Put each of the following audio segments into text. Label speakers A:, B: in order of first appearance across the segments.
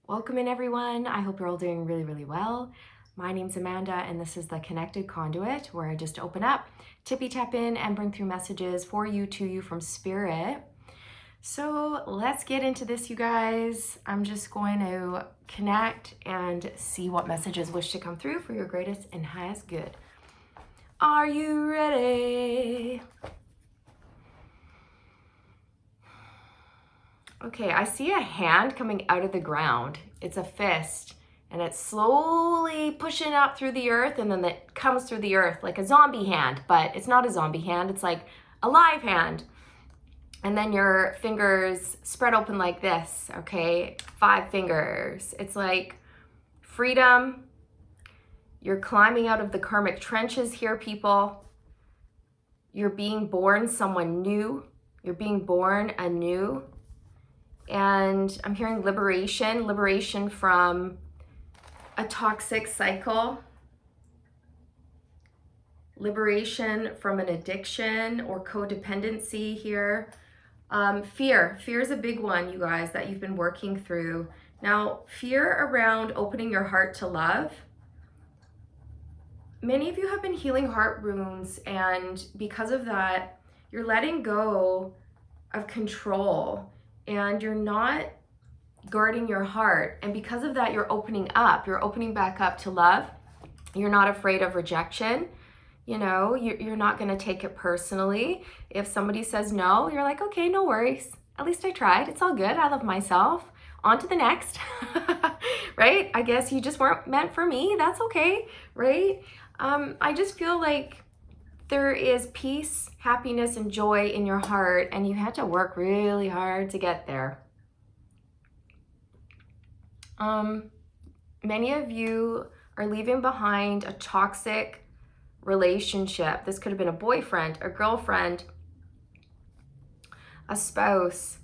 A: Welcome in, everyone. I hope you're all doing really, really well. My name's Amanda, and this is the Connected Conduit, where I just open up, tippy tap in, and bring through messages for you, to you from Spirit. So let's get into this, you guys. I'm just going to connect and see what messages wish to come through for your greatest and highest good. Are you ready? Okay, I see a hand coming out of the ground. It's a fist, and it's slowly pushing up through the earth, and then it comes through the earth like a zombie hand, but it's not a zombie hand. It's like a live hand. And then your fingers spread open like this, okay? 5 fingers. It's like freedom. You're climbing out of the karmic trenches here, people. You're being born someone new. You're being born anew. And I'm hearing liberation from a toxic cycle, liberation from an addiction or codependency here. Fear is a big one, you guys, that you've been working through. Now, fear around opening your heart to love. Many of you have been healing heart wounds, and because of that, you're letting go of control. And you're not guarding your heart. And because of that, you're opening back up to love. You're not afraid of rejection. You know, you're not going to take it personally. If somebody says no, you're like, okay, no worries. At least I tried. It's all good. I love myself. On to the next, right? I guess you just weren't meant for me. That's okay, right? I just feel like there is peace, happiness, and joy in your heart, and you had to work really hard to get there. Many of you are leaving behind a toxic relationship. This could have been a boyfriend, a girlfriend, a spouse.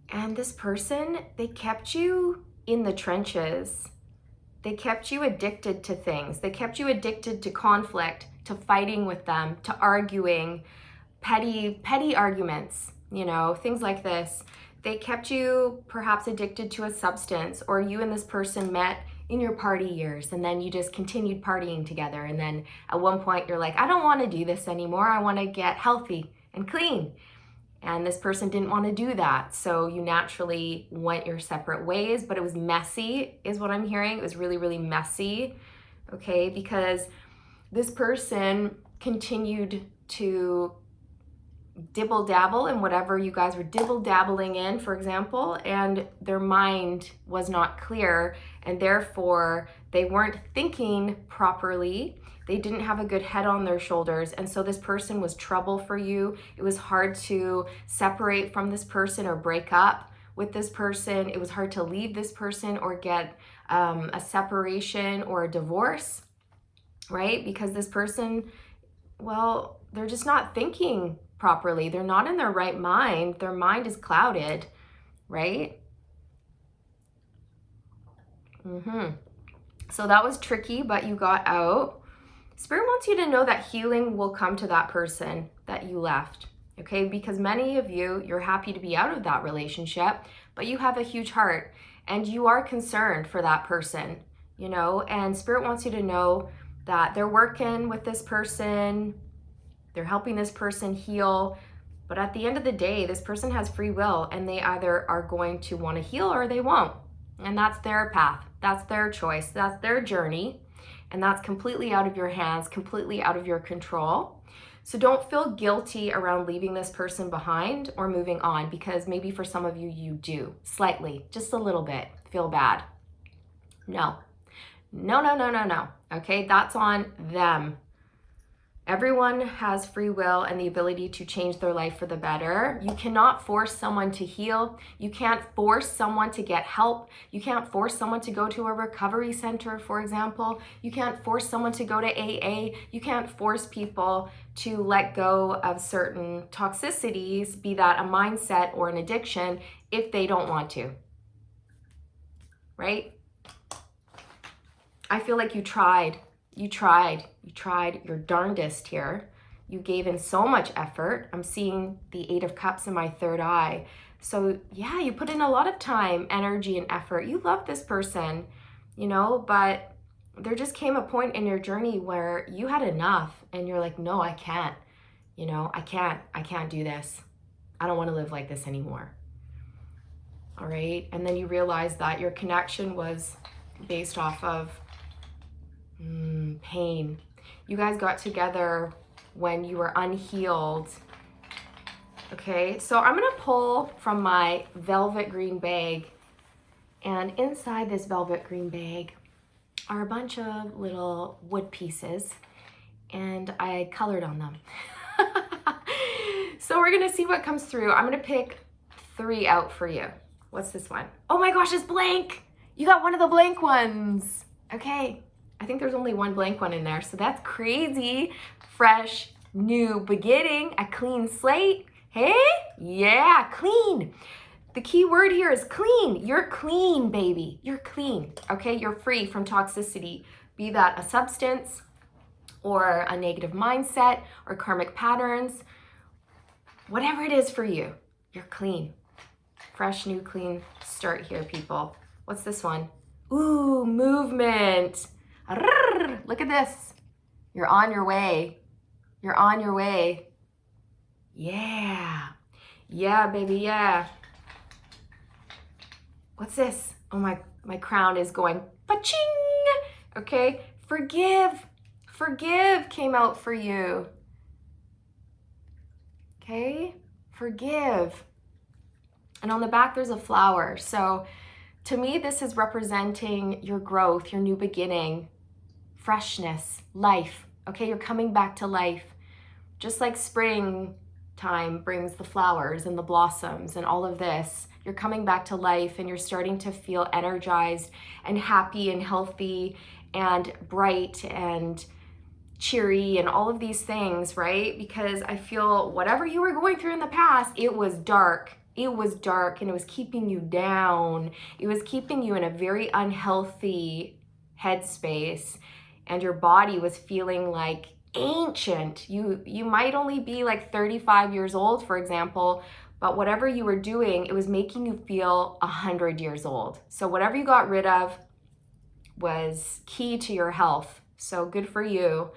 A: And this person, they kept you in the trenches. They kept you addicted to things. They kept you addicted to conflict, to fighting with them, to arguing, petty arguments, you know, things like this. They kept you perhaps addicted to a substance, or you and this person met in your party years, and then you just continued partying together. And then at one point you're like, I don't want to do this anymore. I want to get healthy and clean. And this person didn't want to do that. So you naturally went your separate ways, but it was messy is what I'm hearing. It was really, really messy, okay? Because this person continued to dibble dabble in whatever you guys were dibble dabbling in, for example, and their mind was not clear, and therefore they weren't thinking properly. They didn't have a good head on their shoulders, and so this person was trouble for you. It was hard to separate from this person or break up with this person. It was hard to leave this person or get a separation or a divorce, right? Because this person, well, they're just not thinking properly. They're not in their right mind. Their mind is clouded, right? So that was tricky, but you got out. Spirit wants you to know that healing will come to that person that you left, okay? Because many of you, you're happy to be out of that relationship, but you have a huge heart and you are concerned for that person, you know? And Spirit wants you to know that they're working with this person, they're helping this person heal, but at the end of the day, this person has free will, and they either are going to want to heal or they won't. And that's their path, that's their choice, that's their journey. And that's completely out of your hands, completely out of your control. So don't feel guilty around leaving this person behind or moving on, because maybe for some of you, you do slightly, just a little bit, feel bad. No. Okay, that's on them. Everyone has free will and the ability to change their life for the better. You cannot force someone to heal. You can't force someone to get help. You can't force someone to go to a recovery center, for example. You can't force someone to go to AA. You can't force people to let go of certain toxicities, be that a mindset or an addiction, if they don't want to, right? I feel like you tried your darndest here. You gave in so much effort. I'm seeing the 8 of Cups in my third eye. So yeah, you put in a lot of time, energy, and effort. You love this person, you know, but there just came a point in your journey where you had enough and you're like, no, I can't, you know, I can't do this. I don't want to live like this anymore. All right. And then you realize that your connection was based off of pain. You guys got together when you were unhealed. Okay, so I'm gonna pull from my velvet green bag, and inside this velvet green bag are a bunch of little wood pieces, and I colored on them. So we're gonna see what comes through. I'm gonna pick 3 out for you. What's this one? Oh my gosh, it's blank! You got one of the blank ones. Okay, I think there's only one blank one in there, so that's crazy. Fresh, new beginning, a clean slate. Hey, yeah, clean. The key word here is clean. You're clean, baby. You're clean, okay? You're free from toxicity, be that a substance or a negative mindset or karmic patterns. Whatever it is for you, you're clean. Fresh, new, clean start here, people. What's this one? Ooh, movement. Look at this. You're on your way. You're on your way. Yeah. Yeah, baby, yeah. What's this? Oh, my crown is going pa-ching. Okay, forgive. Forgive came out for you. Okay, forgive. And on the back, there's a flower. So to me, this is representing your growth, your new beginning, freshness, life. Okay, you're coming back to life. Just like springtime brings the flowers and the blossoms and all of this, you're coming back to life and you're starting to feel energized and happy and healthy and bright and cheery and all of these things, right? Because I feel whatever you were going through in the past, it was dark. It was dark and it was keeping you down. It was keeping you in a very unhealthy headspace, and your body was feeling like ancient. You might only be like 35 years old, for example, but whatever you were doing, it was making you feel 100 years old. So whatever you got rid of was key to your health. So good for you.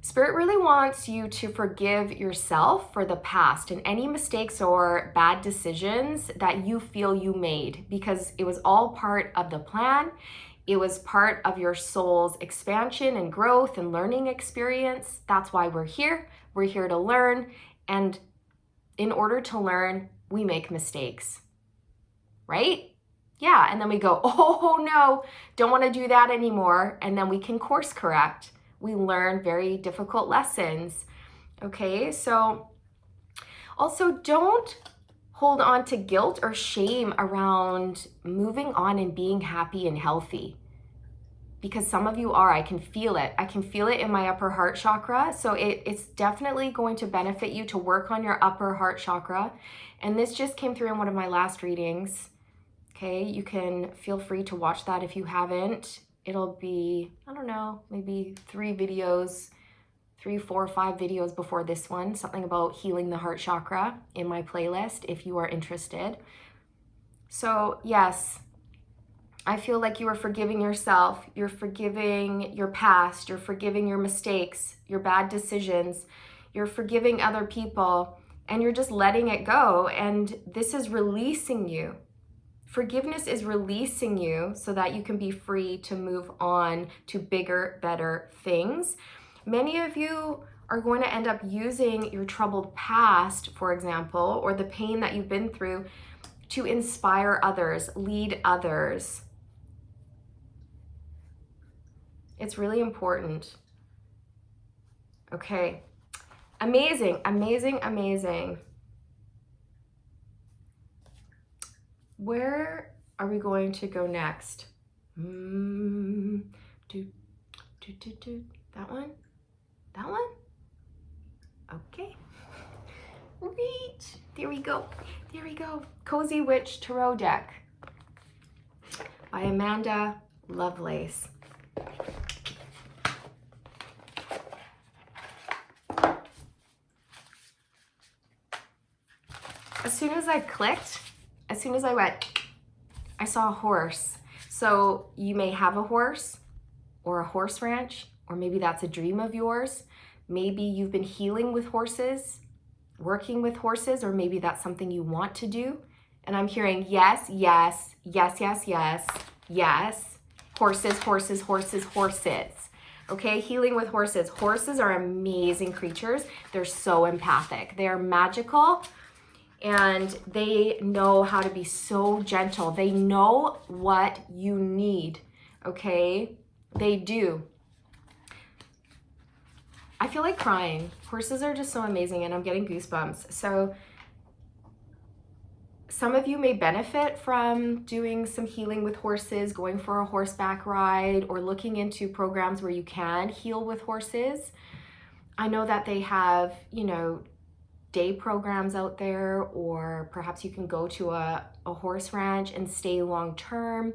A: Spirit really wants you to forgive yourself for the past and any mistakes or bad decisions that you feel you made, because it was all part of the plan. It was part of your soul's expansion and growth and learning experience. That's why we're here. We're here to learn. And in order to learn, we make mistakes, right? Yeah, and then we go, oh no, don't want to do that anymore. And then we can course correct. We learn very difficult lessons. Okay, so also don't hold on to guilt or shame around moving on and being happy and healthy. Because some of you are, I can feel it. I can feel it in my upper heart chakra. So it's definitely going to benefit you to work on your upper heart chakra. And this just came through in one of my last readings. Okay, you can feel free to watch that if you haven't. It'll be, I don't know, maybe 3, 4, 5 videos before this one, something about healing the heart chakra in my playlist if you are interested. So yes, I feel like you are forgiving yourself, you're forgiving your past, you're forgiving your mistakes, your bad decisions, you're forgiving other people, and you're just letting it go. And this is releasing you. Forgiveness is releasing you so that you can be free to move on to bigger, better things. Many of you are going to end up using your troubled past, for example, or the pain that you've been through to inspire others, lead others. It's really important. Okay. Amazing, amazing, amazing. Where are we going to go next? That one? That one? Okay. Reach. There we go. There we go. Cozy Witch Tarot Deck by Amanda Lovelace. soon as I clicked, as soon as I went, I saw a horse. So you may have a horse or a horse ranch, or maybe that's a dream of yours. Maybe you've been healing with horses, working with horses, or maybe that's something you want to do. And I'm hearing yes, yes, yes, yes, yes, yes. Horses, horses, horses, horses. Okay, healing with horses. Horses are amazing creatures. They're so empathic. They are magical, and they know how to be so gentle. They know what you need, okay? They do. I feel like crying. Horses are just so amazing, and I'm getting goosebumps. So some of you may benefit from doing some healing with horses, going for a horseback ride, or looking into programs where you can heal with horses. I know that they have, day programs out there, or perhaps you can go to a horse ranch and stay long term,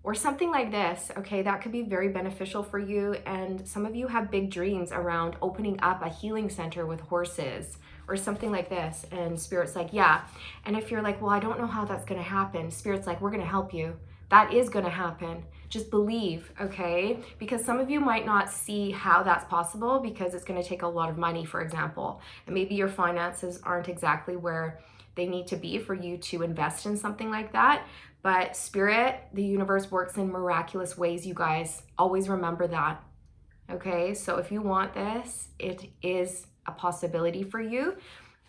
A: or something like this, okay? That could be very beneficial for you. And some of you have big dreams around opening up a healing center with horses or something like this. And Spirit's like, yeah. And if you're like, well, I don't know how that's gonna happen, Spirit's like, we're gonna help you. That is gonna happen. Just believe, okay? Because some of you might not see how that's possible because it's gonna take a lot of money, for example. And maybe your finances aren't exactly where they need to be for you to invest in something like that. But Spirit, the universe, works in miraculous ways, you guys. Always remember that, okay? So if you want this, it is a possibility for you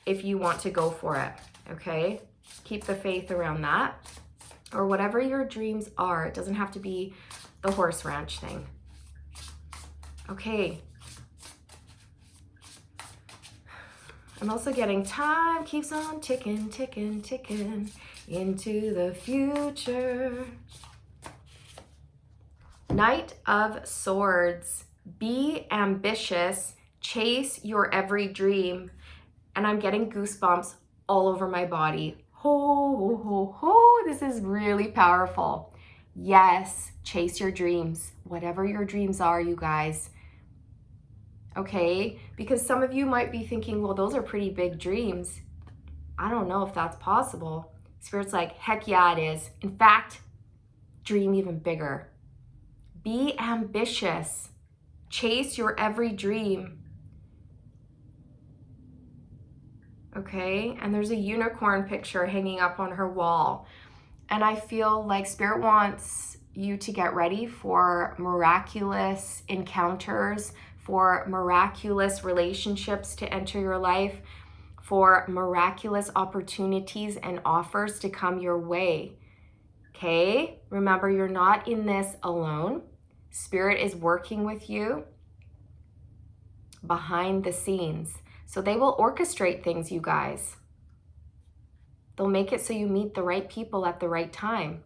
A: if you want to go for it, okay? Keep the faith around that. Or whatever your dreams are. It doesn't have to be the horse ranch thing. Okay. I'm also getting time keeps on ticking, ticking, ticking into the future. Knight of Swords. Be ambitious. Chase your every dream. And I'm getting goosebumps all over my body. Ho, ho, ho. This is really powerful. Yes, chase your dreams. Whatever your dreams are, you guys. Okay? Because some of you might be thinking, well, those are pretty big dreams. I don't know if that's possible. Spirit's like, heck yeah, it is. In fact, dream even bigger. Be ambitious. Chase your every dream. Okay, and there's a unicorn picture hanging up on her wall. And I feel like Spirit wants you to get ready for miraculous encounters, for miraculous relationships to enter your life, for miraculous opportunities and offers to come your way. Okay, remember, you're not in this alone. Spirit is working with you behind the scenes. So they will orchestrate things, you guys. They'll make it so you meet the right people at the right time.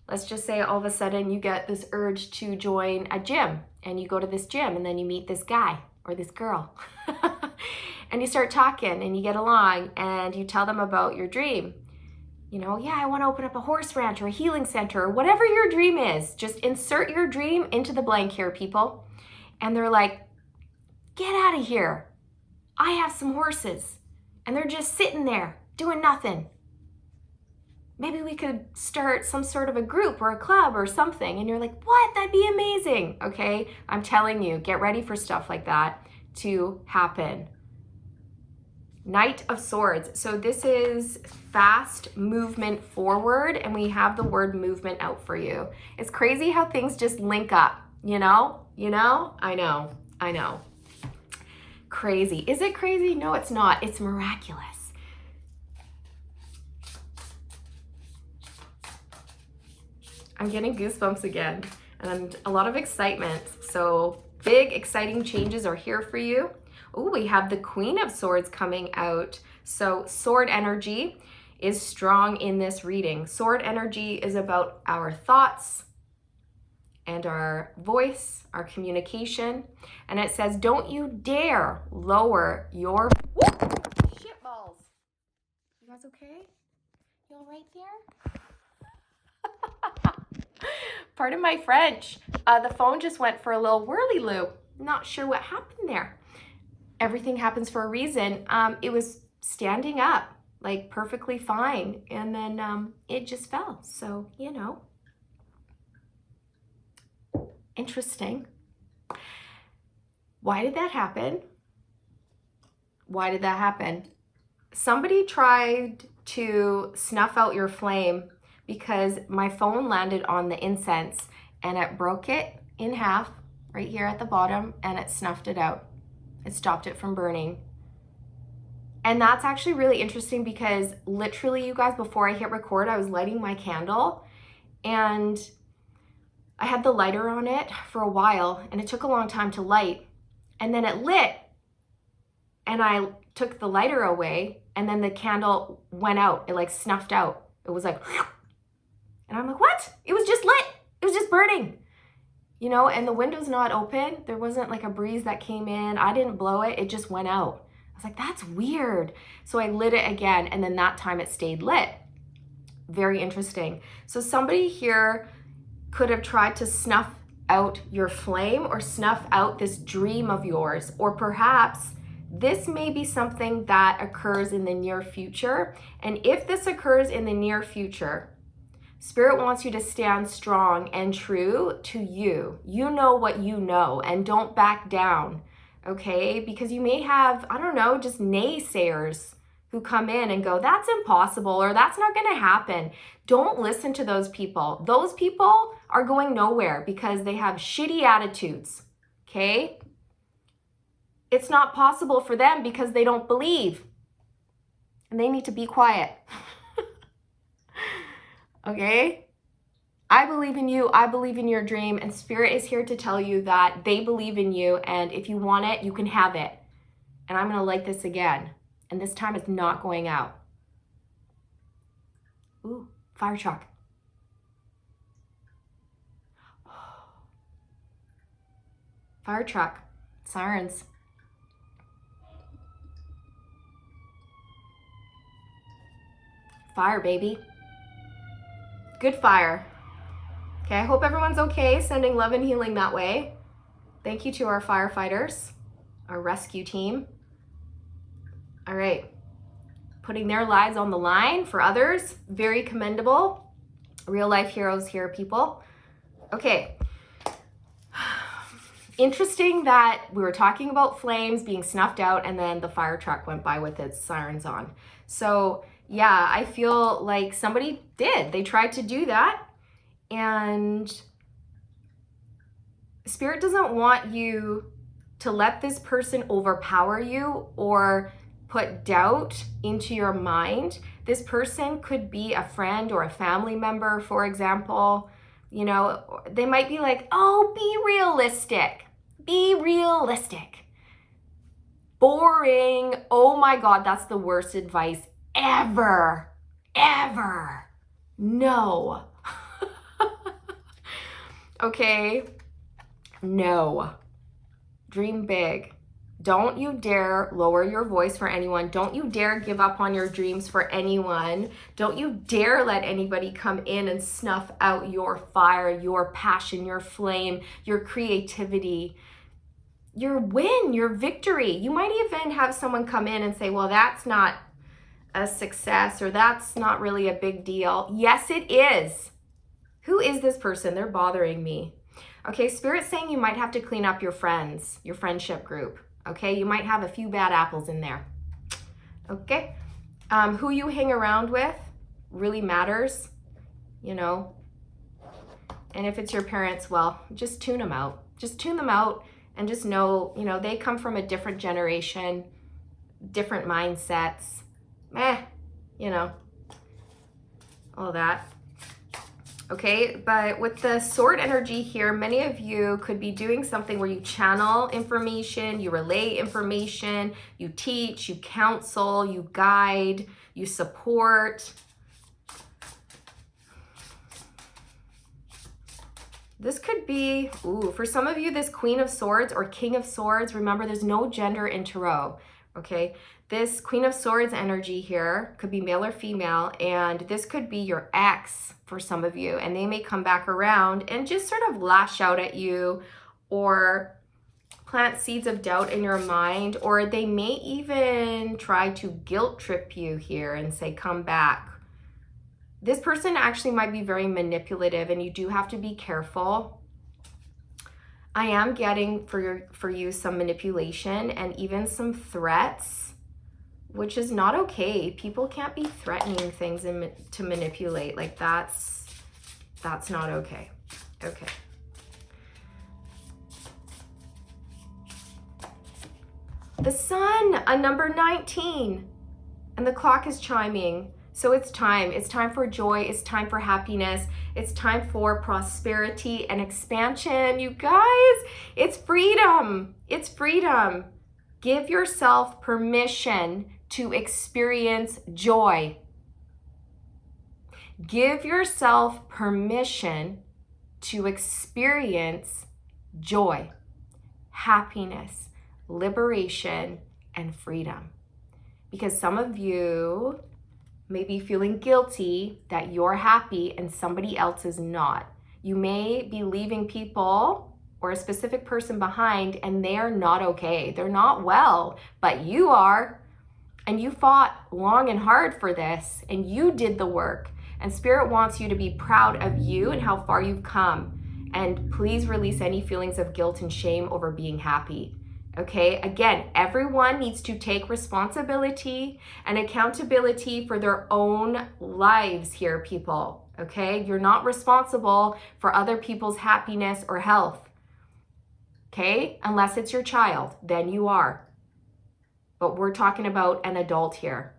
A: Let's just say all of a sudden you get this urge to join a gym, and you go to this gym and then you meet this guy or this girl and you start talking and you get along and you tell them about your dream. Yeah, I want to open up a horse ranch or a healing center or whatever your dream is. Just insert your dream into the blank here, people. And they're like, get out of here. I have some horses, and they're just sitting there doing nothing. Maybe we could start some sort of a group or a club or something. And you're like, what? That'd be amazing. Okay, I'm telling you, get ready for stuff like that to happen. Knight of Swords. So this is fast movement forward, and we have the word movement out for you. It's crazy how things just link up, I know. Crazy. Is it crazy? No, it's not. It's miraculous. I'm getting goosebumps again, and a lot of excitement. So big, exciting changes are here for you. Oh, we have the Queen of Swords coming out. So sword energy is strong in this reading. Sword energy is about our thoughts and our voice, our communication. And it says, don't you dare lower your shit balls. You guys okay? You all right there? Pardon my French. The phone just went for a little whirly loop. Not sure what happened there. Everything happens for a reason. It was standing up. like perfectly fine. And then it just fell. So, you know, interesting. Why did that happen? Why did that happen? Somebody tried to snuff out your flame because my phone landed on the incense and it broke it in half right here at the bottom and it snuffed it out. It stopped it from burning. And that's actually really interesting because literally, you guys, before I hit record, I was lighting my candle and I had the lighter on it for a while and it took a long time to light. And then it lit and I took the lighter away and then the candle went out. It like snuffed out. It was like, and I'm like, what? It was just lit. It was just burning. You know, and the window's not open. There wasn't like a breeze that came in. I didn't blow it. It just went out. I was like, that's weird. So I lit it again, and then that time it stayed lit. Very interesting. So somebody here could have tried to snuff out your flame or snuff out this dream of yours, or perhaps this may be something that occurs in the near future. And if this occurs in the near future, Spirit wants you to stand strong and true to you. You know what you know, and don't back down, okay? Because you may have, I don't know, just naysayers who come in and go, that's impossible, or that's not gonna happen. Don't listen to those people. Those people are going nowhere because they have shitty attitudes, okay? It's not possible for them because they don't believe, and they need to be quiet. Okay? I believe in you. I believe in your dream. And Spirit is here to tell you that they believe in you. And if you want it, you can have it. And I'm going to light this again. And this time it's not going out. Ooh, fire truck. Fire truck. Sirens. Fire, baby. Good fire. Okay, I hope everyone's okay. Sending love and healing that way. Thank you to our firefighters, our rescue team. All right. Putting their lives on the line for others. Very commendable. Real life heroes here, people. Okay. Interesting that we were talking about flames being snuffed out and then the fire truck went by with its sirens on. So yeah, I feel like somebody did. They tried to do that, and Spirit doesn't want you to let this person overpower you or put doubt into your mind. This person could be a friend or a family member, for example. You know, they might be like, oh, be realistic. Be realistic. Boring. Oh my God, that's the worst advice ever. No. Okay? No. Dream big. Don't you dare lower your voice for anyone. Don't you dare give up on your dreams for anyone. Don't you dare let anybody come in and snuff out your fire, your passion, your flame, your creativity, your win, your victory. You might even have someone come in and say, well, that's not a success, or that's not really a big deal. Yes, it is. Who is this person? They're bothering me. Okay, Spirit's saying you might have to clean up your friends, your friendship group. Okay, you might have a few bad apples in there. Okay, who you hang around with really matters, you know. And if it's your parents, well, just tune them out. Just tune them out and just know, you know, they come from a different generation, different mindsets. You know, all that. Okay, but with the sword energy here, many of you could be doing something where you channel information, you relay information, you teach, you counsel, you guide, you support. This could be, for some of you, this Queen of Swords or King of Swords. Remember, there's no gender in tarot, okay? This Queen of Swords energy here could be male or female, and this could be your ex for some of you, and they may come back around and just sort of lash out at you or plant seeds of doubt in your mind, or they may even try to guilt trip you here and say, come back. This person actually might be very manipulative, and you do have to be careful. I am getting for you some manipulation and even some threats, which is not okay. People can't be threatening things to manipulate. Like that's not okay. Okay. The sun, a number 19, and the clock is chiming. So it's time. It's time for joy. It's time for happiness. It's time for prosperity and expansion. You guys, it's freedom. It's freedom. Give yourself permission to experience joy. Give yourself permission to experience joy, happiness, liberation, and freedom. Because some of you may be feeling guilty that you're happy and somebody else is not. You may be leaving people or a specific person behind and they are not okay. They're not well, but you are. And you fought long and hard for this, and you did the work. And Spirit wants you to be proud of you and how far you've come. And please release any feelings of guilt and shame over being happy. Okay, again, everyone needs to take responsibility and accountability for their own lives here, people. Okay, you're not responsible for other people's happiness or health. Okay, unless it's your child, then you are. But we're talking about an adult here.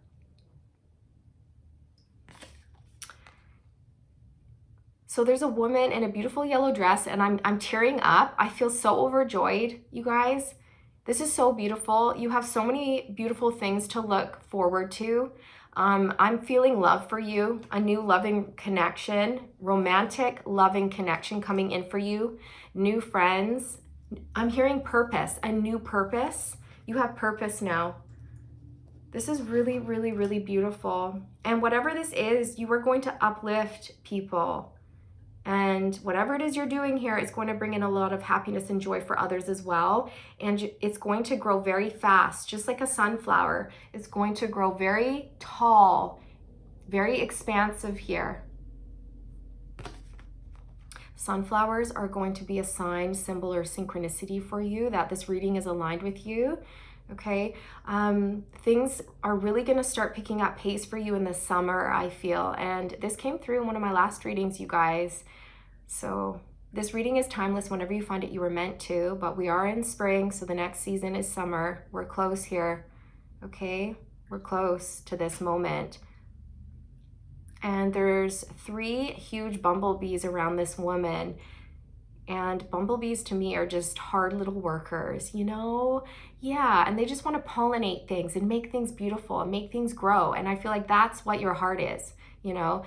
A: So there's a woman in a beautiful yellow dress, and I'm tearing up. I feel so overjoyed, you guys. This is so beautiful. You have so many beautiful things to look forward to. I'm feeling love for you, a new loving connection, romantic loving connection coming in for you, new friends. I'm hearing purpose, a new purpose. You have purpose now. This is really, really, really beautiful. And whatever this is, you are going to uplift people. And whatever it is you're doing here, it's going to bring in a lot of happiness and joy for others as well. And it's going to grow very fast, just like a sunflower. It's going to grow very tall, very expansive here. Sunflowers are going to be a sign, symbol, or synchronicity for you that this reading is aligned with you. Okay, things are really going to start picking up pace for you in the summer, I feel. And this came through in one of my last readings, you guys. So this reading is timeless whenever you find it you were meant to, but we are in spring, so the next season is summer. We're close here, okay? We're close to this moment. And there's 3 huge bumblebees around this woman. And bumblebees to me are just hard little workers, you know? Yeah, and they just want to pollinate things and make things beautiful and make things grow. And I feel like that's what your heart is, you know?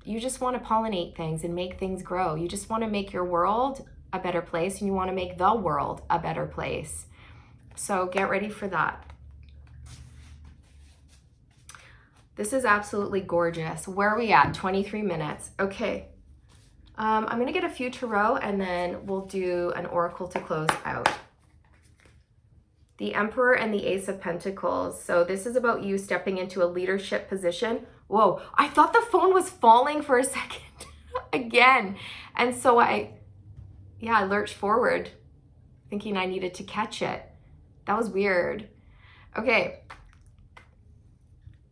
A: You just want to pollinate things and make things grow. You just want to make your world a better place, and you want to make the world a better place. So get ready for that. This is absolutely gorgeous. Where are we at? 23 minutes. Okay. I'm going to get a few tarot, and then we'll do an oracle to close out. The Emperor and the Ace of Pentacles. So this is about you stepping into a leadership position. Whoa, I thought the phone was falling for a second again. And so I lurched forward thinking I needed to catch it. That was weird. Okay.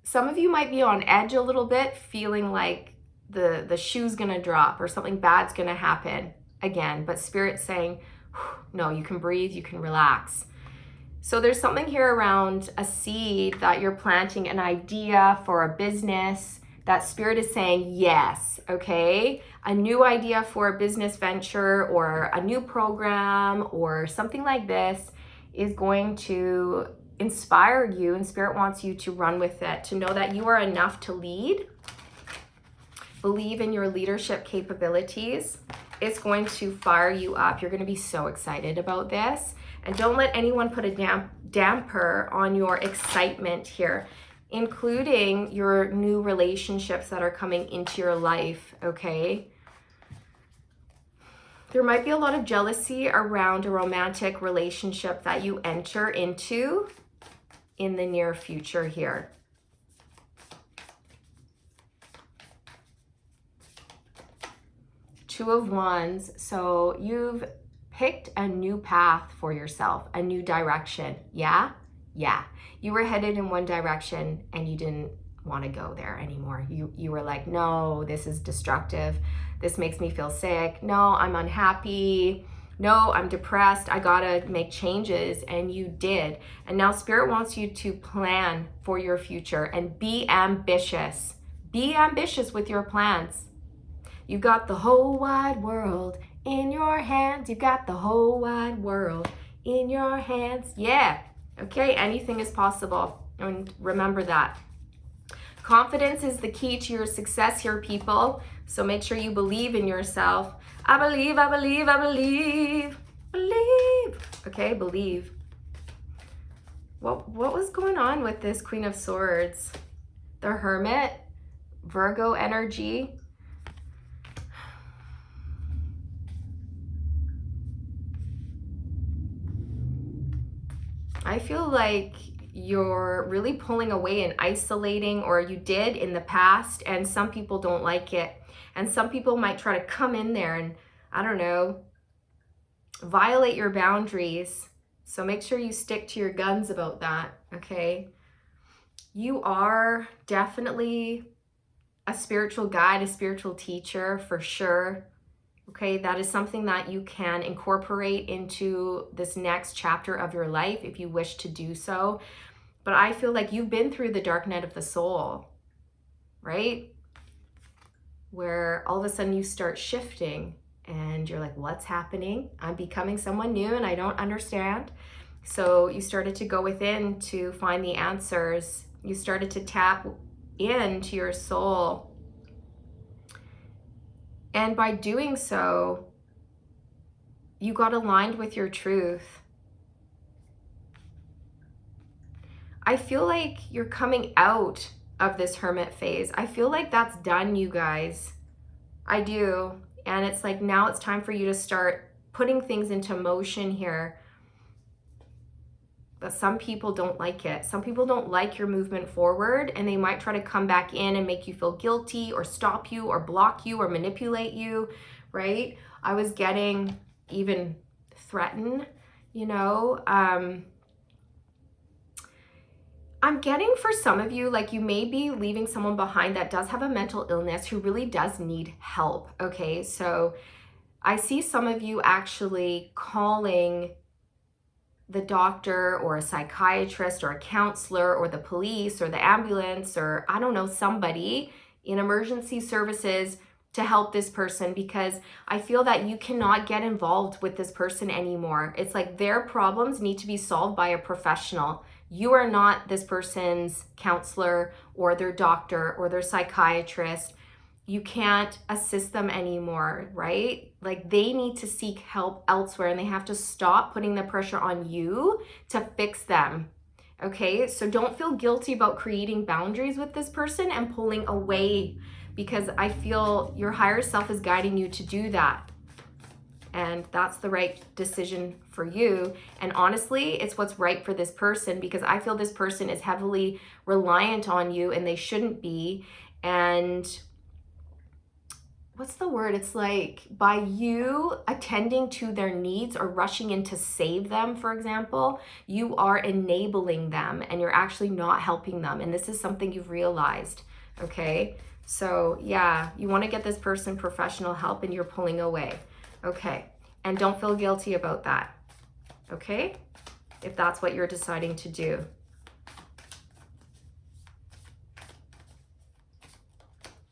A: Some of you might be on edge a little bit, feeling like the shoe's gonna drop or something bad's gonna happen again, but Spirit's saying, no, you can breathe, you can relax. So there's something here around a seed that you're planting, an idea for a business that Spirit is saying yes, okay? A new idea for a business venture or a new program or something like this is going to inspire you, and Spirit wants you to run with it, to know that you are enough to lead. Believe in your leadership capabilities. It's going to fire you up. You're going to be so excited about this. And don't let anyone put a damper on your excitement here, including your new relationships that are coming into your life, okay? There might be a lot of jealousy around a romantic relationship that you enter into in the near future here. Two of Wands. So you've picked a new path for yourself, a new direction. Yeah? Yeah. You were headed in one direction and you didn't want to go there anymore. You were like, no, this is destructive. This makes me feel sick. No, I'm unhappy. No, I'm depressed. I gotta make changes. And you did. And now Spirit wants you to plan for your future and be ambitious. Be ambitious with your plans. You've got the whole wide world in your hands. You've got the whole wide world in your hands. Yeah. Okay, anything is possible. And remember that. Confidence is the key to your success here, people. So make sure you believe in yourself. I believe, I believe, I believe. Believe. Okay, believe. What was going on with this Queen of Swords? The Hermit, Virgo energy. I feel like you're really pulling away and isolating, or you did in the past, and some people don't like it. And some people might try to come in there and, I don't know, violate your boundaries. So make sure you stick to your guns about that, okay? You are definitely a spiritual guide, a spiritual teacher for sure. Okay, that is something that you can incorporate into this next chapter of your life if you wish to do so. But I feel like you've been through the dark night of the soul, right? Where all of a sudden you start shifting and you're like, what's happening? I'm becoming someone new and I don't understand. So you started to go within to find the answers. You started to tap into your soul. And by doing so, you got aligned with your truth. I feel like you're coming out of this hermit phase. I feel like that's done, you guys. I do. And it's like now it's time for you to start putting things into motion here. But some people don't like it. Some people don't like your movement forward, and they might try to come back in and make you feel guilty or stop you or block you or manipulate you, right? I was getting even threatened, you know. I'm getting for some of you, like you may be leaving someone behind that does have a mental illness who really does need help, okay? So I see some of you actually calling the doctor or a psychiatrist or a counselor or the police or the ambulance or I don't know, somebody in emergency services to help this person, because I feel that you cannot get involved with this person anymore. It's like their problems need to be solved by a professional. You are not this person's counselor or their doctor or their psychiatrist. You can't assist them anymore, right? Like they need to seek help elsewhere, and they have to stop putting the pressure on you to fix them. Okay, so don't feel guilty about creating boundaries with this person and pulling away, because I feel your higher self is guiding you to do that. And that's the right decision for you. And honestly, it's what's right for this person, because I feel this person is heavily reliant on you and they shouldn't be. And what's the word? It's like by you attending to their needs or rushing in to save them, for example, you are enabling them and you're actually not helping them. And this is something you've realized, okay? So yeah, you want to get this person professional help and you're pulling away, okay? And don't feel guilty about that, okay? If that's what you're deciding to do.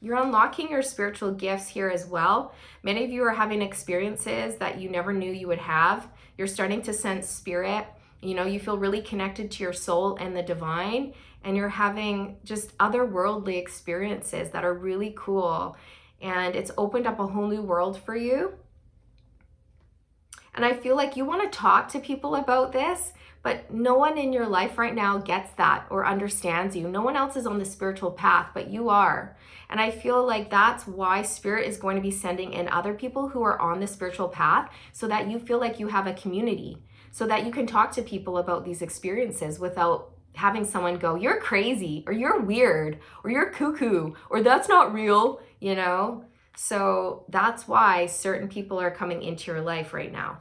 A: You're unlocking your spiritual gifts here as well. Many of you are having experiences that you never knew you would have. You're starting to sense spirit. You know, you feel really connected to your soul and the divine, and you're having just otherworldly experiences that are really cool. And it's opened up a whole new world for you. And I feel like you want to talk to people about this, but no one in your life right now gets that or understands you. No one else is on the spiritual path, but you are. And I feel like that's why Spirit is going to be sending in other people who are on the spiritual path, so that you feel like you have a community, so that you can talk to people about these experiences without having someone go, you're crazy, or you're weird, or you're cuckoo, or that's not real, you know? So that's why certain people are coming into your life right now.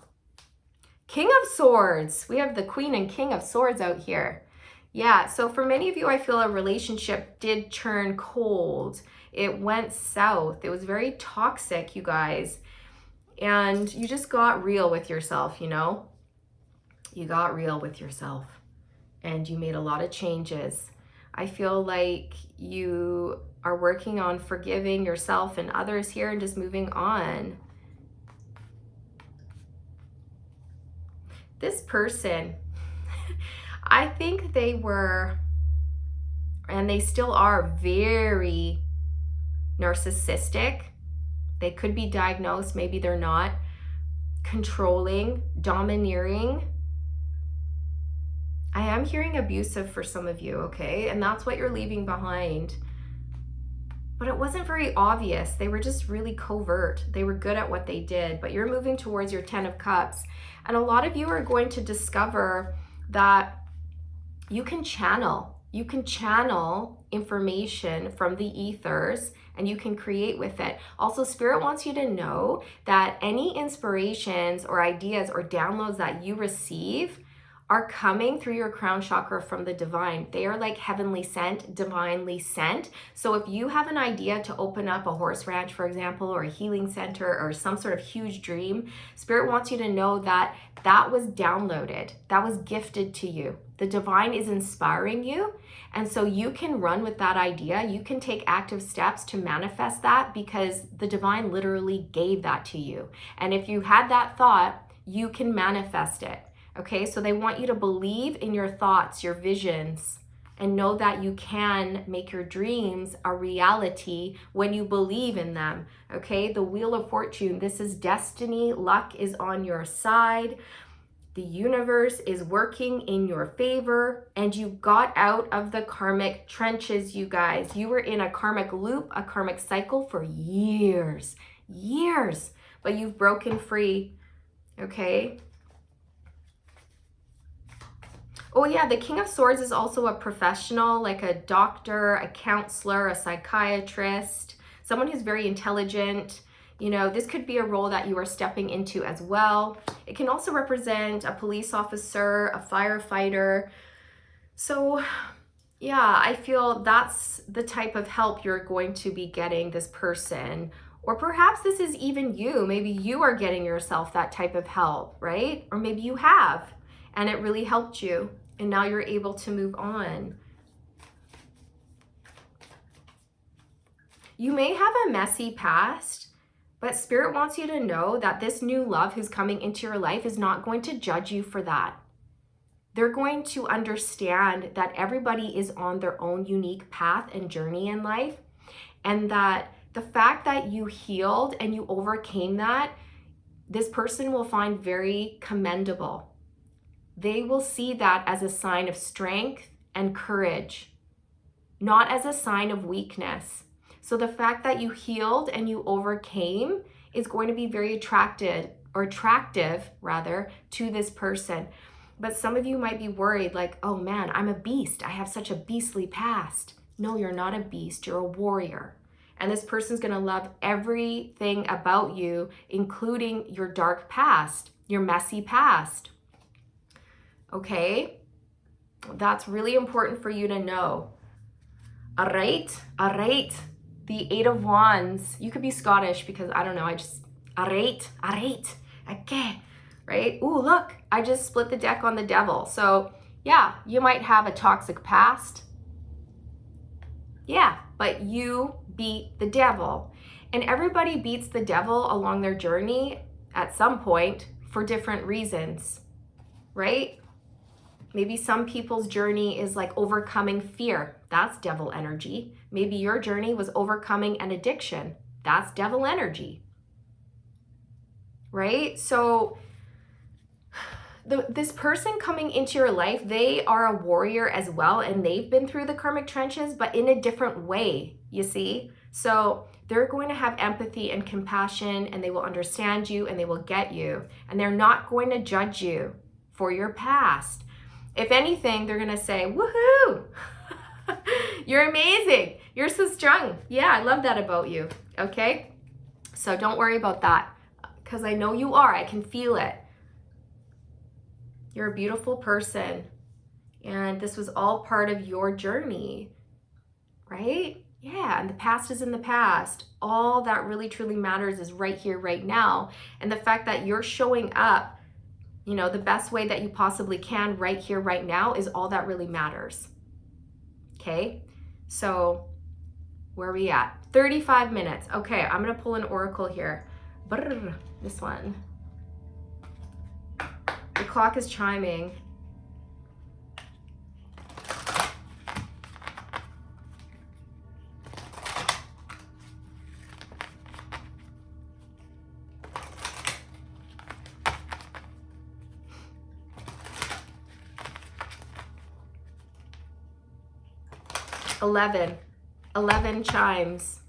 A: King of Swords. We have the Queen and King of Swords out here. Yeah, so for many of you, I feel a relationship did turn cold. It went south. It was very toxic, you guys. And you just got real with yourself, you know? You got real with yourself. And you made a lot of changes. I feel like you are working on forgiving yourself and others here and just moving on. This person, I think they were, and they still are, very narcissistic. They could be diagnosed, maybe they're not. Controlling, domineering. I am hearing abusive for some of you, okay? And that's what you're leaving behind. But it wasn't very obvious. They were just really covert. They were good at what they did. But you're moving towards your 10 of Cups. And a lot of you are going to discover that you can channel. You can channel information from the ethers and you can create with it. Also, Spirit wants you to know that any inspirations or ideas or downloads that you receive are coming through your crown chakra from the divine. They are like heavenly sent, divinely sent. So if you have an idea to open up a horse ranch, for example, or a healing center or some sort of huge dream, Spirit wants you to know that that was downloaded, that was gifted to you. The divine is inspiring you. And so you can run with that idea. You can take active steps to manifest that because the divine literally gave that to you. And if you had that thought, you can manifest it. Okay, so they want you to believe in your thoughts, your visions, and know that you can make your dreams a reality when you believe in them. Okay, the Wheel of Fortune, this is destiny. Luck is on your side. The universe is working in your favor, and you got out of the karmic trenches, you guys. You were in a karmic loop, a karmic cycle for years, but you've broken free, okay? Oh yeah, the King of Swords is also a professional, like a doctor, a counselor, a psychiatrist, someone who's very intelligent. You know, this could be a role that you are stepping into as well. It can also represent a police officer, a firefighter. So yeah, I feel that's the type of help you're going to be getting this person. Or perhaps this is even you. Maybe you are getting yourself that type of help, right? Or maybe you have, and it really helped you. And now you're able to move on. You may have a messy past, but Spirit wants you to know that this new love who's coming into your life is not going to judge you for that. They're going to understand that everybody is on their own unique path and journey in life, and that the fact that you healed and you overcame that, this person will find very commendable. They will see that as a sign of strength and courage, not as a sign of weakness. So the fact that you healed and you overcame is going to be very attractive to this person. But some of you might be worried like, oh man, I'm a beast. I have such a beastly past. No, you're not a beast. You're a warrior. And this person's going to love everything about you, including your dark past, your messy past. Okay? That's really important for you to know. All right? The 8 of Wands. You could be Scottish because, I don't know, all right, okay, right? Ooh, look, I just split the deck on the Devil. So yeah, you might have a toxic past. Yeah, but you beat the devil. And everybody beats the devil along their journey at some point for different reasons, right? Maybe some people's journey is like overcoming fear. That's devil energy. Maybe your journey was overcoming an addiction. That's devil energy, right? So this person coming into your life, they are a warrior as well, and they've been through the karmic trenches, but in a different way, you see? So they're going to have empathy and compassion, and they will understand you, and they will get you, and they're not going to judge you for your past. If anything, they're going to say, woohoo, you're amazing. You're so strong. Yeah, I love that about you. Okay? So don't worry about that, because I know you are. I can feel it. You're a beautiful person, and this was all part of your journey, right? Yeah, and the past is in the past. All that really truly matters is right here, right now. And the fact that you're showing up, you know, the best way that you possibly can right here, right now is all that really matters. Okay? So where are we at? 35 minutes. Okay, I'm going to pull an oracle here. Brrr, this one. The clock is chiming. Eleven chimes.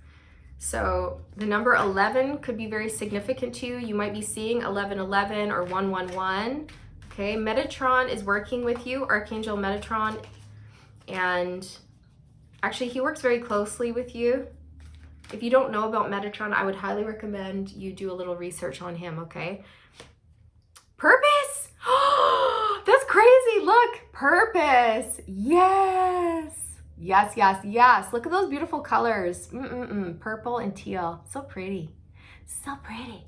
A: So the number 11 could be very significant to you. You might be seeing 1111 or 111. Okay, Metatron is working with you, Archangel Metatron, and actually he works very closely with you. If you don't know about Metatron, I would highly recommend you do a little research on him, okay? Purpose! That's crazy, look, purpose, yes. Yes, yes, yes. Look at those beautiful colors. Purple and teal. So pretty. So pretty.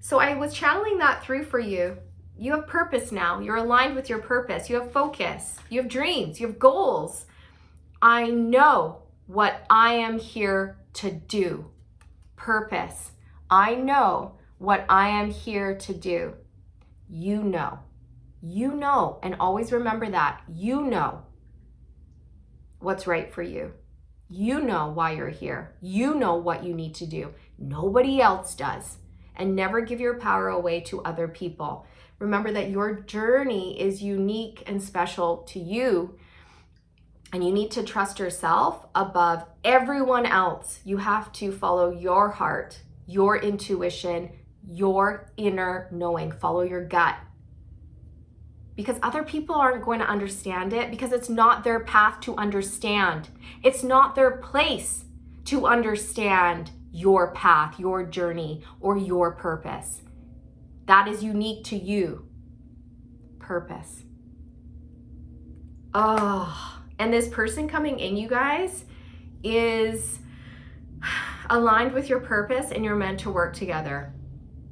A: So I was channeling that through for you. You have purpose now. You're aligned with your purpose. You have focus. You have dreams. You have goals. I know what I am here to do. Purpose. I know what I am here to do. You know. You know. And always remember that. You know what's right for you. You know why you're here. You know what you need to do. Nobody else does. And never give your power away to other people. Remember that your journey is unique and special to you. And you need to trust yourself above everyone else. You have to follow your heart, your intuition, your inner knowing. Follow your gut. Because other people aren't going to understand it, because it's not their path to understand. It's not their place to understand your path, your journey, or your purpose. That is unique to you. Purpose. Oh, and this person coming in, you guys, is aligned with your purpose, and you're meant to work together.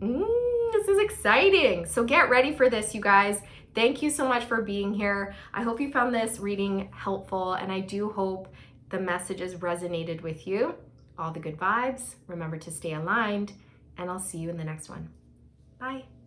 A: This is exciting. So get ready for this, you guys. Thank you so much for being here. I hope you found this reading helpful, and I do hope the messages resonated with you. All the good vibes. Remember to stay aligned, and I'll see you in the next one. Bye.